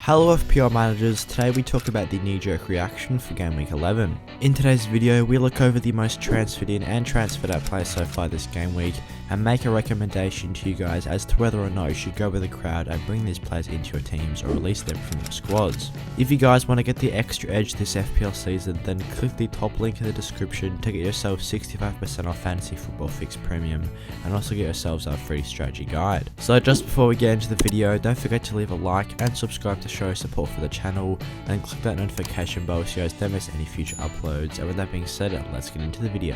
Hello FPL managers, today we talk about the knee-jerk reaction for Game Week 11. In today's video, we look over the most transferred in and transferred out players so far this game week and make a recommendation to you guys as to whether or not you should go with the crowd and bring these players into your teams or release them from your squads. If you guys want to get the extra edge this FPL season, then click the top link in the description to get yourself 65% off Fantasy Football Fix Premium and also get yourselves our free strategy guide. So just before we get into the video, don't forget to leave a like and subscribe to show support for the channel and click that notification bell so you guys don't miss any future uploads. And with that being said, let's get into the video.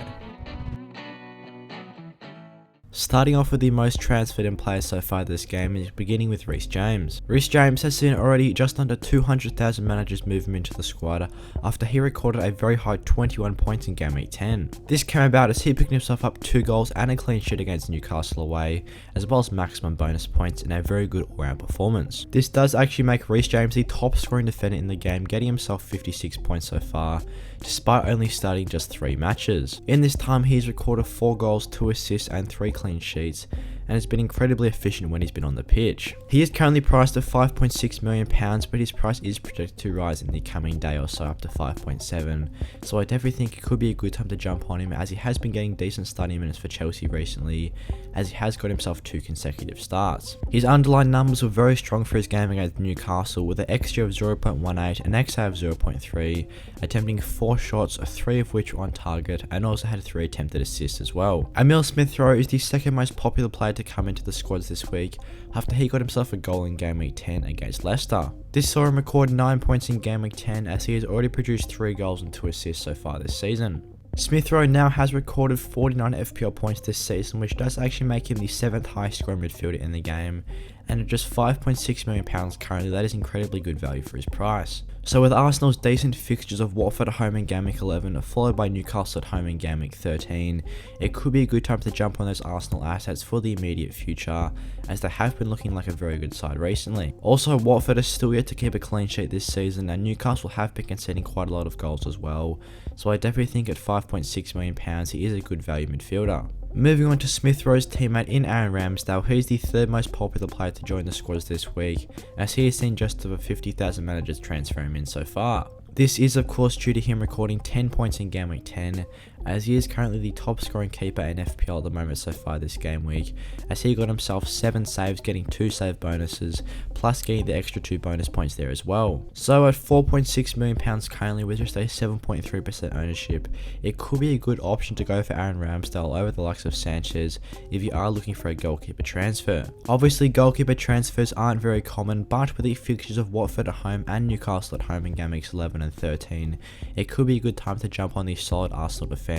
Starting off with the most transferred in players so far this game is beginning with Reece James. Reece James has seen already just under 200,000 managers move him into the squad after he recorded a very high 21 points in Game Week 10. This came about as he picked himself up 2 goals and a clean sheet against Newcastle away, as well as maximum bonus points and a very good all-round performance. This does actually make Reece James the top scoring defender in the game, getting himself 56 points so far, despite only starting just 3 matches. In this time, he's recorded 4 goals, 2 assists and 3 clean sheets, and has been incredibly efficient when he's been on the pitch. He is currently priced at £5.6 million, but his price is projected to rise in the coming day or so up to 5.7, so I definitely think it could be a good time to jump on him, as he has been getting decent starting minutes for Chelsea recently, as he has got himself 2 consecutive starts. His underlying numbers were very strong for his game against Newcastle, with an XG of 0.18 and XA of 0.3, attempting 4 shots, 3 of which were on target, and also had 3 attempted assists as well. Emil Smith-Rowe is the second most popular player to come into the squads this week after he got himself a goal in Game Week 10 against Leicester. This saw him record 9 points in Game Week 10, as he has already produced 3 goals and 2 assists so far this season. Smith-Rowe now has recorded 49 FPL points this season, which does actually make him the 7th highest scoring midfielder in the game, and at just £5.6 million currently, that is incredibly good value for his price. So with Arsenal's decent fixtures of Watford at home in Game Week 11, followed by Newcastle at home in Game Week 13, it could be a good time to jump on those Arsenal assets for the immediate future, as they have been looking like a very good side recently. Also, Watford is still yet to keep a clean sheet this season, and Newcastle have been conceding quite a lot of goals as well, so I definitely think at £5.6 million he is a good value midfielder. Moving on to Smith-Rowe's teammate in Aaron Ramsdale, who is the 3rd most popular player to join the squads this week, as he has seen just over 50,000 managers transfer him in so far. This is of course due to him recording 10 points in Game Week 10, as he is currently the top scoring keeper in FPL at the moment so far this game week, as he got himself 7 saves, getting 2 save bonuses, plus getting the extra 2 bonus points there as well. So at £4.6 million currently with just a 7.3% ownership, it could be a good option to go for Aaron Ramsdale over the likes of Sanchez if you are looking for a goalkeeper transfer. Obviously goalkeeper transfers aren't very common, but with the fixtures of Watford at home and Newcastle at home in Game Weeks 11 and 13, it could be a good time to jump on the solid Arsenal defence,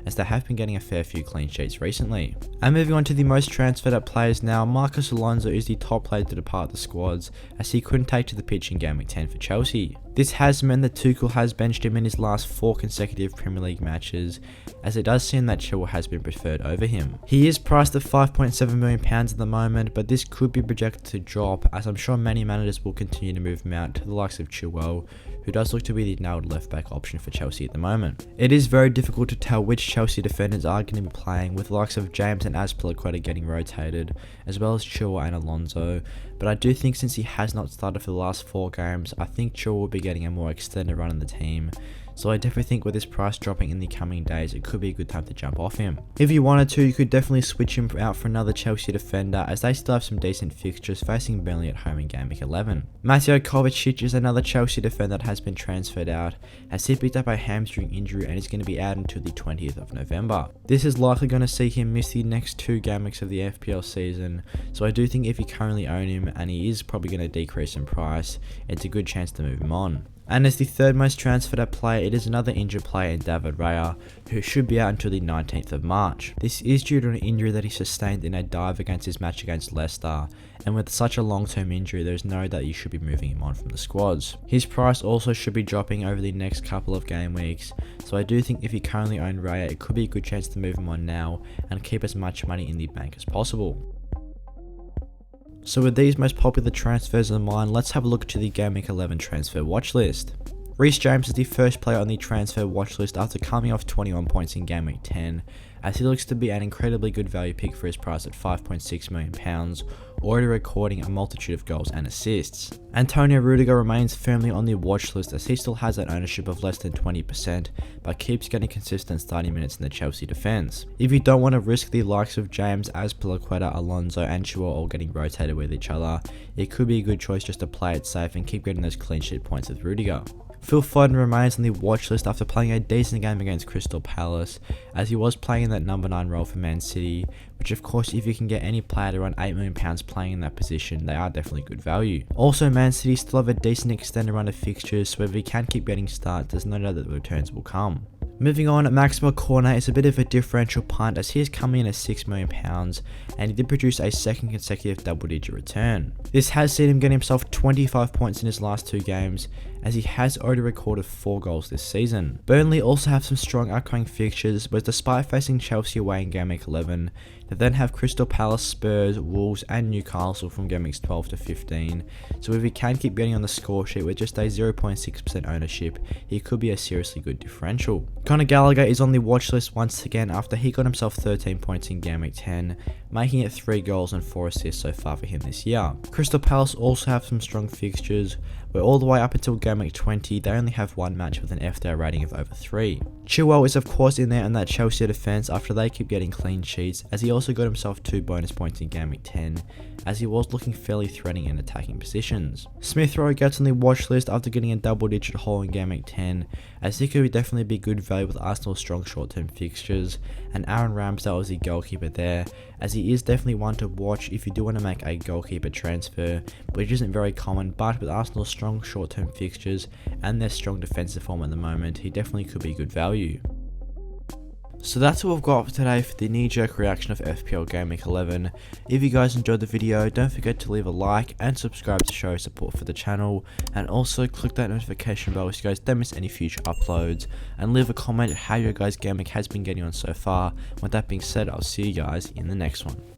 as they have been getting a fair few clean sheets recently. And moving on to the most transferred up players now, Marcos Alonso is the top player to depart the squads, as he couldn't take to the pitch in Game Week 10 for Chelsea. This has meant that Tuchel has benched him in his last 4 consecutive Premier League matches, as it does seem that Chilwell has been preferred over him. He is priced at £5.7 million at the moment, but this could be projected to drop, as I'm sure many managers will continue to move him out to the likes of Chilwell, who does look to be the nailed left back option for Chelsea at the moment. It is very difficult to tell which Chelsea defenders are going to be playing, with the likes of James and Azpilicueta getting rotated, as well as Chilwell and Alonso, but I do think since he has not started for the last 4 games, I think Chilwell will be getting a more extended run in the team. So I definitely think with this price dropping in the coming days, it could be a good time to jump off him. If you wanted to, you could definitely switch him out for another Chelsea defender, as they still have some decent fixtures facing Burnley at home in Game Week 11. Mateo Kovacic is another Chelsea defender that has been transferred out, as he picked up a hamstring injury and is going to be out until the 20th of November. This is likely going to see him miss the next 2 game weeks of the FPL season, so I do think if you currently own him, and he is probably going to decrease in price, it's a good chance to move him on. And as the 3rd most transferred out player, it is another injured player in David Raya, who should be out until the 19th of March. This is due to an injury that he sustained in a dive against his match against Leicester, and with such a long-term injury, there is no doubt you should be moving him on from the squads. His price also should be dropping over the next couple of game weeks, so I do think if you currently own Raya, it could be a good chance to move him on now and keep as much money in the bank as possible. So with these most popular transfers in mind, let's have a look to the Game Week 11 transfer watch list. Reece James is the first player on the transfer watch list after coming off 21 points in Game Week 10, as he looks to be an incredibly good value pick for his price at £5.6 million, already recording a multitude of goals and assists. Antonio Rudiger remains firmly on the watch list as he still has an ownership of less than 20%, but keeps getting consistent starting minutes in the Chelsea defence. If you don't want to risk the likes of James, Azpilicueta, Alonso and Chua all getting rotated with each other, it could be a good choice just to play it safe and keep getting those clean sheet points with Rudiger. Phil Foden remains on the watch list after playing a decent game against Crystal Palace, as he was playing in that number 9 role for Man City, which of course if you can get any player to around £8 million playing in that position, they are definitely good value. Also, Man City still have a decent extended run of fixtures, so if he can keep getting starts, there's no doubt that the returns will come. Moving on, Maxwell Cornet is a bit of a differential punt as he is coming in at £6 million and he did produce a second consecutive double-digit return. This has seen him get himself 25 points in his last 2 games as he has already recorded 4 goals this season. Burnley also have some strong upcoming fixtures, but despite facing Chelsea away in Game Week 11, they then have Crystal Palace, Spurs, Wolves and Newcastle from Game Weeks 12 to 15, so if he can keep getting on the score sheet with just a 0.6% ownership, he could be a seriously good differential. Conor Gallagher is on the watch list once again after he got himself 13 points in Game Week 10, making it 3 goals and 4 assists so far for him this year. Crystal Palace also have some strong fixtures, where all the way up until Game Week 20 they only have 1 match with an FPL rating of over 3. Chilwell is of course in there in that Chelsea defence after they keep getting clean sheets, as he also got himself 2 bonus points in Game Week 10, as he was looking fairly threatening in attacking positions. Smith Rowe gets on the watch list after getting a double-digit haul in Game Week 10, as he could definitely be good value with Arsenal's strong short-term fixtures, and Aaron Ramsdale is the goalkeeper there, as he is definitely one to watch if you do want to make a goalkeeper transfer, which isn't very common, but with Arsenal's strong short-term fixtures and their strong defensive form at the moment, he definitely could be good value. So that's all I've got for today for the knee-jerk reaction of FPL Game Week 11. If you guys enjoyed the video, don't forget to leave a like and subscribe to show support for the channel, and also click that notification bell so you guys don't miss any future uploads, and leave a comment how your guys' game week has been getting on so far. With that being said, I'll see you guys in the next one.